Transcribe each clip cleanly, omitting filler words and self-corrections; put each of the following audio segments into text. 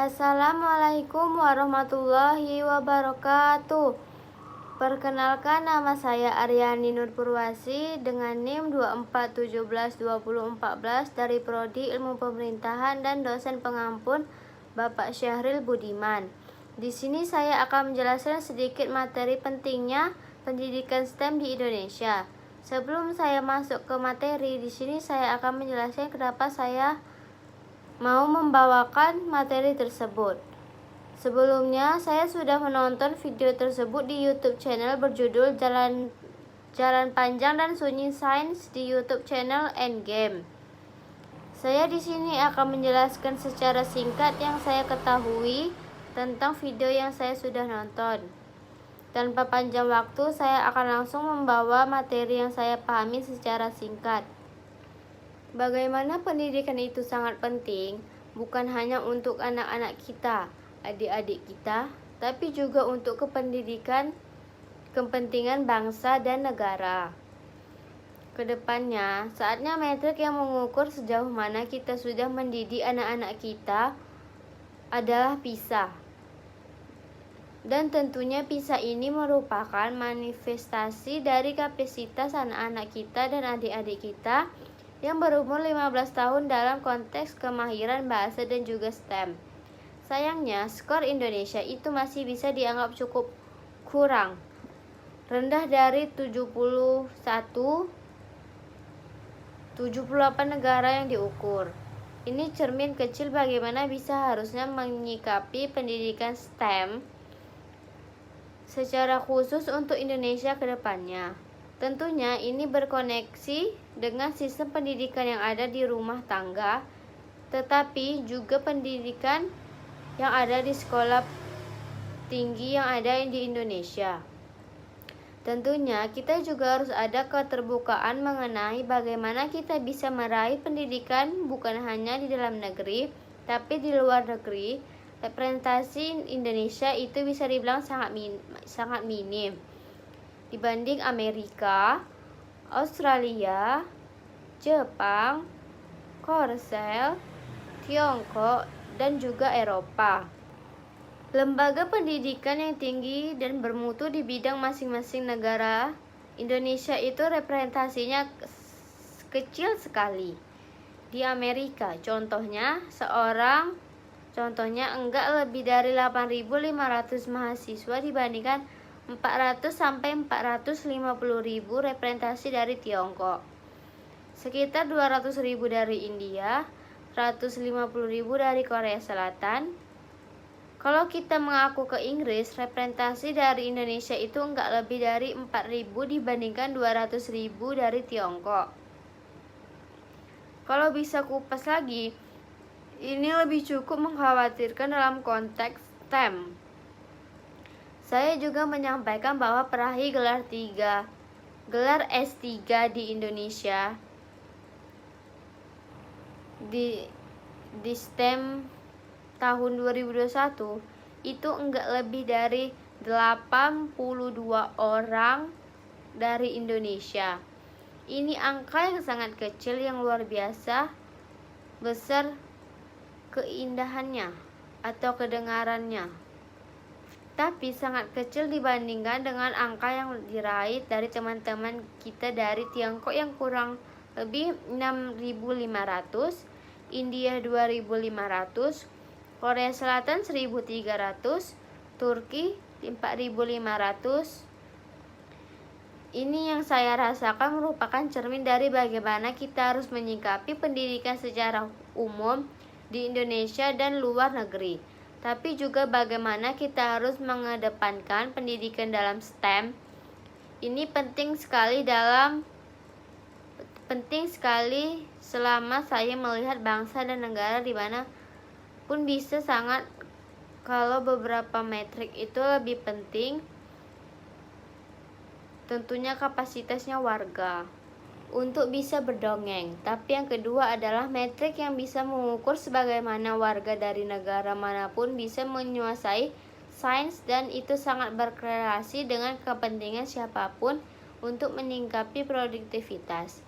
Assalamualaikum warahmatullahi wabarakatuh. Perkenalkan, nama saya Aryani Nur Purwasi dengan NIM 24172014 dari Prodi Ilmu Pemerintahan dan dosen pengampun Bapak Syahril Budiman. Di sini saya akan menjelaskan sedikit materi pentingnya pendidikan STEM di Indonesia. Sebelum saya masuk ke materi, di sini saya akan menjelaskan kenapa saya mau membawakan materi tersebut. Sebelumnya, saya sudah menonton video tersebut di YouTube channel berjudul Jalan Panjang dan Sunyi Sains di YouTube channel Endgame. Saya di sini akan menjelaskan secara singkat yang saya ketahui tentang video yang saya sudah nonton. Tanpa panjang waktu, saya akan langsung membawa materi yang saya pahami secara singkat. Bagaimana pendidikan itu sangat penting, bukan hanya untuk anak-anak kita, adik-adik kita, tapi juga untuk kepentingan bangsa dan negara. Kedepannya, saatnya metrik yang mengukur sejauh mana kita sudah mendidik anak-anak kita adalah PISA. Dan tentunya PISA ini merupakan manifestasi dari kapasitas anak-anak kita dan adik-adik kita yang berumur 15 tahun dalam konteks kemahiran bahasa dan juga STEM. Sayangnya, skor Indonesia itu masih bisa dianggap cukup kurang, rendah dari 78 negara yang diukur. Ini cermin kecil bagaimana bisa harusnya menyikapi pendidikan STEM secara khusus untuk Indonesia ke depannya. Tentunya ini berkoneksi dengan sistem pendidikan yang ada di rumah tangga, tetapi juga pendidikan yang ada di sekolah tinggi yang ada di Indonesia. Tentunya kita juga harus ada keterbukaan mengenai bagaimana kita bisa meraih pendidikan bukan hanya di dalam negeri, tapi di luar negeri. Representasi Indonesia itu bisa dibilang sangat minim dibanding Amerika, Australia, Jepang, Korea, Tiongkok, dan juga Eropa. Lembaga pendidikan yang tinggi dan bermutu di bidang masing-masing negara, Indonesia itu representasinya kecil sekali. Di Amerika, contohnya enggak lebih dari 8.500 mahasiswa dibandingkan 400 sampai 450.000 representasi dari Tiongkok, sekitar 200.000 dari India, 150.000 dari Korea Selatan. Kalau kita mengaku ke Inggris, representasi dari Indonesia itu enggak lebih dari 4.000 dibandingkan 200.000 dari Tiongkok. Kalau bisa kupas lagi, ini lebih cukup mengkhawatirkan dalam konteks STEM. Saya juga menyampaikan bahwa peraih gelar S3 di Indonesia di STEM tahun 2021 itu enggak lebih dari 82 orang dari Indonesia. Ini angka yang sangat kecil yang luar biasa besar keindahannya atau kedengarannya, tapi sangat kecil dibandingkan dengan angka yang diraih dari teman-teman kita dari Tiongkok yang kurang lebih 6.500, India 2.500, Korea Selatan 1.300, Turki 4.500. Ini yang saya rasakan merupakan cermin dari bagaimana kita harus menyikapi pendidikan secara umum di Indonesia dan luar negeri. Tapi juga bagaimana kita harus mengedepankan pendidikan dalam STEM. Ini penting sekali selama saya melihat bangsa dan negara di mana pun bisa sangat kalau beberapa metrik itu lebih penting. Tentunya kapasitasnya warga untuk bisa berdongeng. Tapi yang kedua adalah metrik yang bisa mengukur sebagaimana warga dari negara manapun bisa menguasai sains, dan itu sangat berkorelasi dengan kepentingan siapapun untuk meningkatkan produktivitas.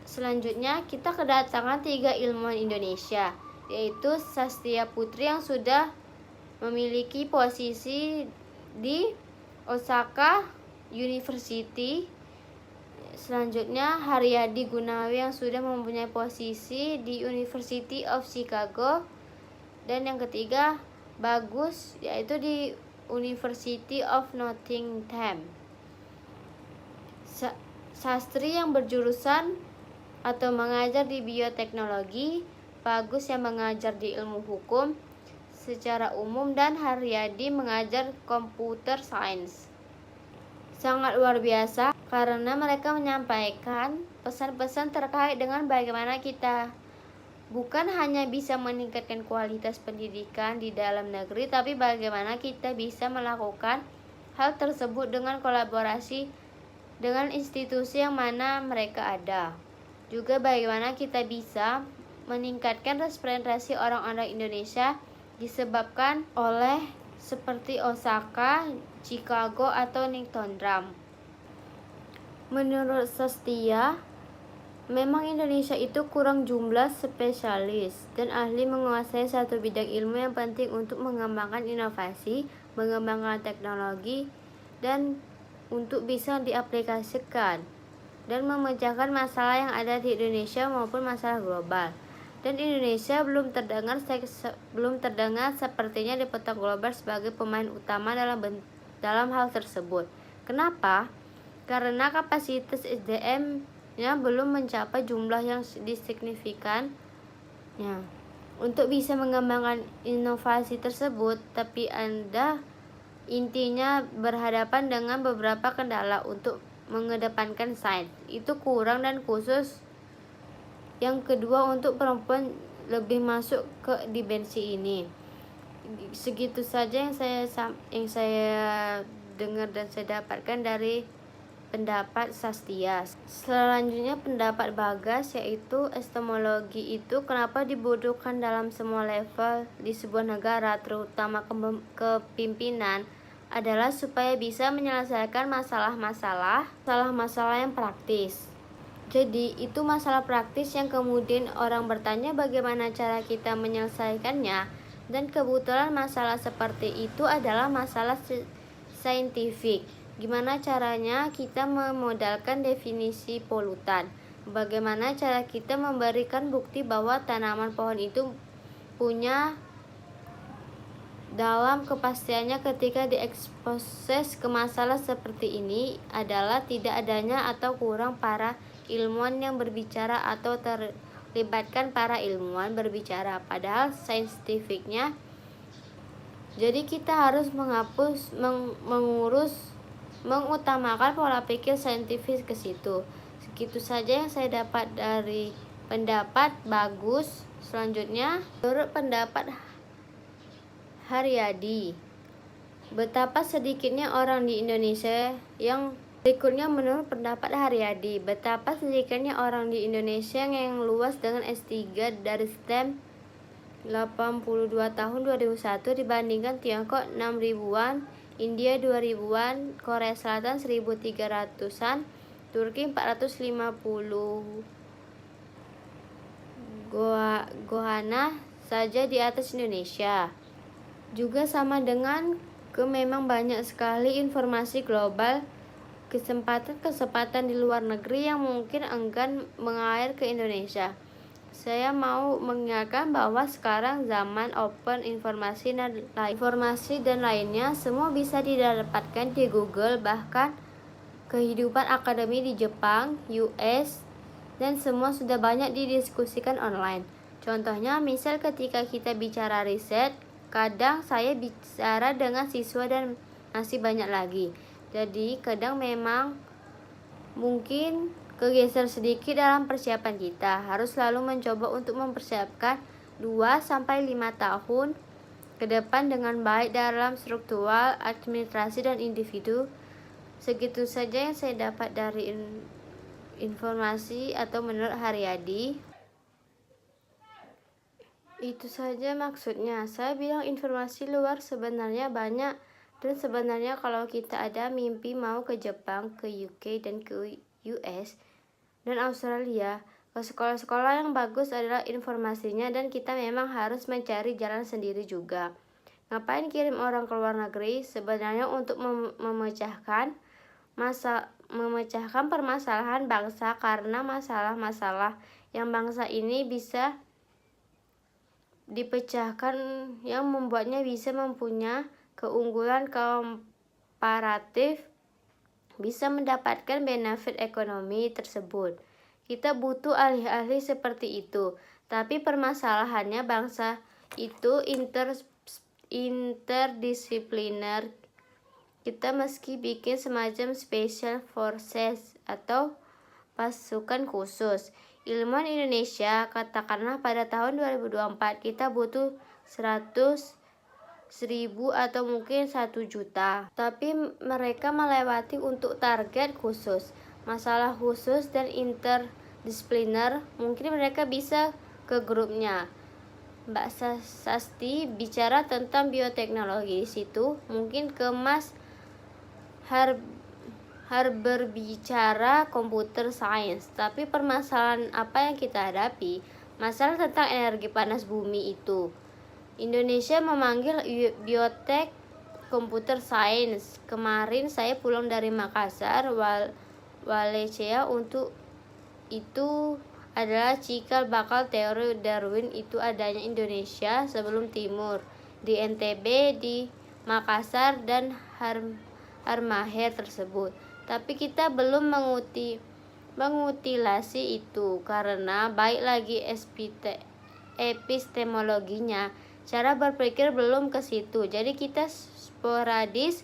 Selanjutnya kita kedatangan 3 ilmuwan Indonesia, yaitu Sastia Putri yang sudah memiliki posisi di Osaka University. Selanjutnya Haryadi Gunawi yang sudah mempunyai posisi di University of Chicago. Dan yang ketiga Bagus, yaitu di University of Nottingham. Sastri yang berjurusan atau mengajar di bioteknologi, Bagus yang mengajar di ilmu hukum secara umum, dan Haryadi mengajar computer science. Sangat luar biasa karena mereka menyampaikan pesan-pesan terkait dengan bagaimana kita bukan hanya bisa meningkatkan kualitas pendidikan di dalam negeri, tapi bagaimana kita bisa melakukan hal tersebut dengan kolaborasi dengan institusi yang mana mereka ada. Juga bagaimana kita bisa meningkatkan representasi orang-orang Indonesia disebabkan oleh seperti Osaka, Chicago, atau Nottingham. Menurut Sastia, memang Indonesia itu kurang jumlah spesialis dan ahli menguasai satu bidang ilmu yang penting untuk mengembangkan inovasi, mengembangkan teknologi, dan untuk bisa diaplikasikan dan memecahkan masalah yang ada di Indonesia maupun masalah global. Dan Indonesia belum terdengar sepertinya di peta global sebagai pemain utama dalam hal tersebut. Kenapa? Karena kapasitas SDM-nya belum mencapai jumlah yang signifikan untuk bisa mengembangkan inovasi tersebut, tapi Anda intinya berhadapan dengan beberapa kendala untuk mengedepankan sains. Itu kurang dan khusus. Yang kedua, untuk perempuan lebih masuk ke dimensi ini. Segitu saja yang saya dengar dan saya dapatkan dari pendapat Sastia. Selanjutnya pendapat Bagas, yaitu epistemologi itu kenapa dibutuhkan dalam semua level di sebuah negara, terutama kepimpinan, adalah supaya bisa menyelesaikan masalah-masalah yang praktis. Jadi itu masalah praktis yang kemudian orang bertanya bagaimana cara kita menyelesaikannya, dan kebetulan masalah seperti itu adalah masalah saintifik. Gimana caranya kita memodalkan definisi polutan, bagaimana cara kita memberikan bukti bahwa tanaman pohon itu punya dalam kepastiannya ketika diekspos ke masalah seperti ini adalah tidak adanya atau kurang para ilmuwan yang berbicara atau terlibatkan para ilmuwan berbicara, padahal saintifiknya. Jadi kita harus mengutamakan pola pikir saintifik ke situ. Segitu saja yang saya dapat dari pendapat Bagus. Selanjutnya, menurut pendapat Haryadi, betapa sedikitnya orang di Indonesia yang berikutnya menurut pendapat Haryadi, betapa sedikitnya orang di Indonesia yang luas dengan S3 dari STEM 82 tahun 2001 dibandingkan Tiongkok 6 ribuan, India 2 ribuan, Korea Selatan 1300-an, Turki 450, Ghana saja di atas Indonesia. Juga sama dengan memang banyak sekali informasi global, kesempatan di luar negeri yang mungkin enggan mengalir ke Indonesia. Saya mau mengingatkan bahwa sekarang zaman open informasi dan lainnya semua bisa didapatkan di Google, bahkan kehidupan akademi di Jepang, US, dan semua sudah banyak didiskusikan online. Contohnya, misal ketika kita bicara riset, kadang saya bicara dengan siswa dan masih banyak lagi. Jadi kadang memang mungkin kegeser sedikit dalam persiapan kita. Harus selalu mencoba untuk mempersiapkan 2-5 tahun ke depan dengan baik dalam struktural, administrasi, dan individu. Segitu saja yang saya dapat dari informasi atau menurut Haryadi. Itu saja maksudnya. Saya bilang informasi luar sebenarnya banyak, dan sebenarnya kalau kita ada mimpi mau ke Jepang, ke UK, dan ke US dan Australia, Ke sekolah-sekolah yang bagus adalah informasinya, dan kita memang harus mencari jalan sendiri juga. Ngapain kirim orang ke luar negeri? Sebenarnya untuk memecahkan permasalahan bangsa, karena masalah-masalah yang bangsa ini bisa dipecahkan yang membuatnya bisa mempunyai keunggulan komparatif, bisa mendapatkan benefit ekonomi tersebut. Kita butuh ahli-ahli seperti itu, tapi permasalahannya bangsa itu interdisipliner. Kita meski bikin semacam special forces atau pasukan khusus. Ilmuwan Indonesia, katakanlah pada tahun 2024 kita butuh 100.000 atau mungkin 1 juta. Tapi mereka melewati untuk target khusus, masalah khusus dan interdisipliner. Mungkin mereka bisa ke grupnya. Mbak Sasti bicara tentang bioteknologi di situ, mungkin ke Mas berbicara computer science. Tapi permasalahan apa yang kita hadapi? Masalah tentang energi panas bumi itu. Indonesia memanggil biotek computer science. Kemarin saya pulang dari Makassar, Walecea, untuk itu adalah cikal bakal teori Darwin itu adanya Indonesia sebelum Timur, di NTB, di Makassar, dan Halmahera tersebut. Tapi kita belum mengutilasi itu karena baik lagi epistemologinya, cara berpikir belum ke situ. Jadi kita sporadis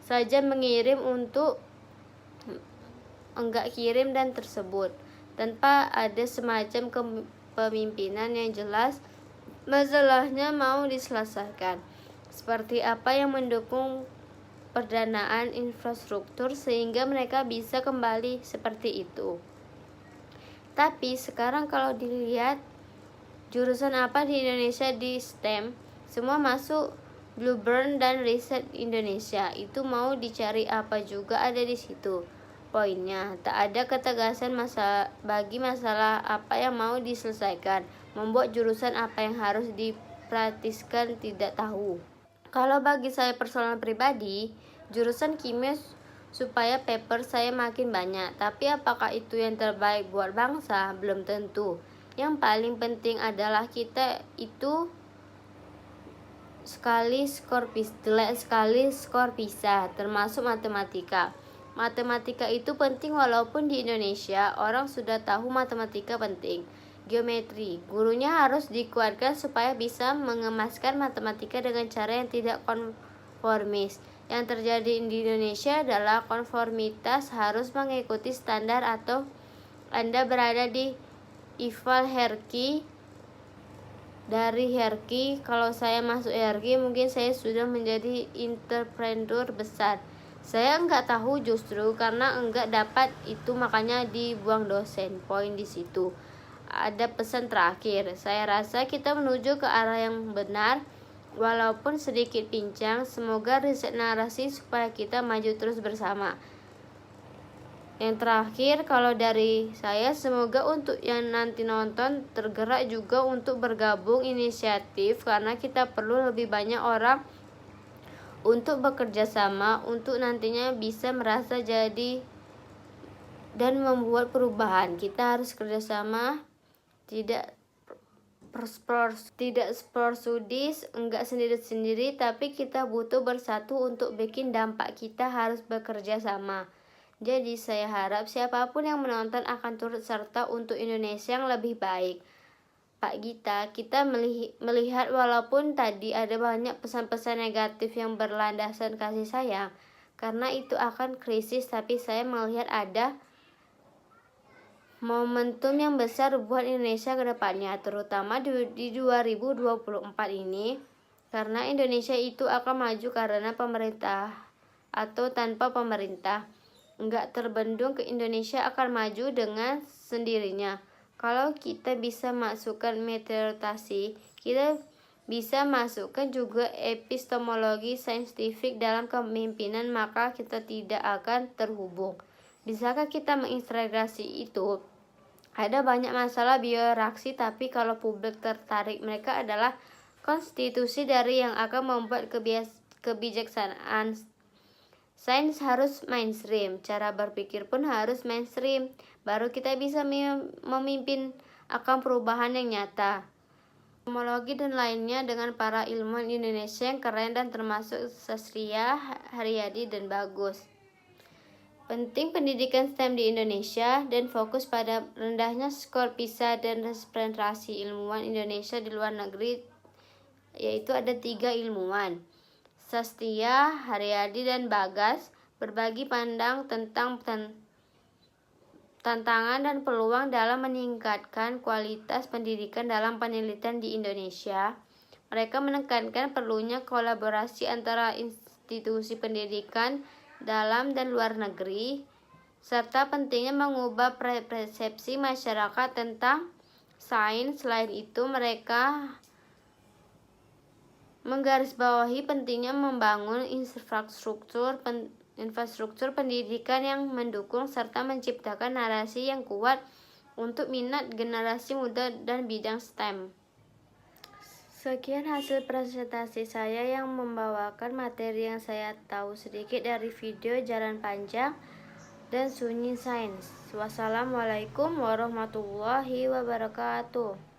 saja mengirim untuk enggak kirim dan tersebut, tanpa ada semacam kepemimpinan yang jelas masalahnya mau diselesaikan. Seperti apa yang mendukung pendanaan infrastruktur sehingga mereka bisa kembali seperti itu. Tapi sekarang kalau dilihat jurusan apa di Indonesia di STEM, semua masuk Blueprint dan Riset Indonesia. Itu mau dicari apa juga ada di situ. Poinnya, tak ada ketegasan bagi masalah apa yang mau diselesaikan. Membuat jurusan apa yang harus dipraktiskan tidak tahu. Kalau bagi saya persoalan pribadi, jurusan kimia supaya paper saya makin banyak. Tapi apakah itu yang terbaik buat bangsa? Belum tentu. Yang paling penting adalah kita itu sekali skor pisah, termasuk matematika. Matematika itu penting walaupun di Indonesia orang sudah tahu matematika penting. Geometri, gurunya harus dikuatkan supaya bisa mengemaskan matematika dengan cara yang tidak konformis. Yang terjadi di Indonesia adalah konformitas, harus mengikuti standar atau Anda berada di equal hierarchy. Dari hierarchy, kalau saya masuk hierarchy mungkin saya sudah menjadi entrepreneur besar. Saya enggak tahu justru karena enggak dapat itu, makanya dibuang dosen. Poin di situ. Ada pesan terakhir. Saya rasa kita menuju ke arah yang benar walaupun sedikit pincang. Semoga riset narasi supaya kita maju terus bersama. Yang terakhir, kalau dari saya, semoga untuk yang nanti nonton tergerak juga untuk bergabung inisiatif, karena kita perlu lebih banyak orang untuk bekerja sama untuk nantinya bisa merasa jadi dan membuat perubahan. Kita harus kerjasama, tidak sporadis, enggak sendiri-sendiri, tapi kita butuh bersatu untuk bikin dampak. Kita harus bekerja sama. Jadi saya harap siapapun yang menonton akan turut serta untuk Indonesia yang lebih baik. Pak Gita, kita melihat walaupun tadi ada banyak pesan-pesan negatif yang berlandaskan kasih sayang, karena itu akan krisis, tapi saya melihat ada momentum yang besar buat Indonesia ke depannya, terutama di 2024 ini, karena Indonesia itu akan maju karena pemerintah atau tanpa pemerintah. Enggak terbendung, ke Indonesia akan maju dengan sendirinya. Kalau kita bisa masukkan metodologi, kita bisa masukkan juga epistemologi saintifik dalam kepemimpinan, maka kita tidak akan terhubung. Bisakah kita mengintegrasi itu? Ada banyak masalah birokrasi, tapi kalau publik tertarik, mereka adalah konstitusi dari yang akan membuat kebijaksanaan. Sains harus mainstream, cara berpikir pun harus mainstream, baru kita bisa memimpin akan perubahan yang nyata. Teknologi dan lainnya dengan para ilmuwan Indonesia yang keren dan termasuk Sastria, Haryadi, dan Bagus. Penting pendidikan STEM di Indonesia dan fokus pada rendahnya skor PISA dan representasi ilmuwan Indonesia di luar negeri, yaitu ada 3 ilmuwan, Sastria, Haryadi, dan Bagas, berbagi pandang tentang tantangan dan peluang dalam meningkatkan kualitas pendidikan dalam penelitian di Indonesia. Mereka menekankan perlunya kolaborasi antara institusi pendidikan dalam dan luar negeri, serta pentingnya mengubah persepsi masyarakat tentang sains. Selain itu, mereka menggarisbawahi pentingnya membangun infrastruktur pendidikan yang mendukung serta menciptakan narasi yang kuat untuk minat generasi muda dan bidang STEM. Sekian hasil presentasi saya yang membawakan materi yang saya tahu sedikit dari video Jalan Panjang dan Sunyi Sains. Wassalamualaikum warahmatullahi wabarakatuh.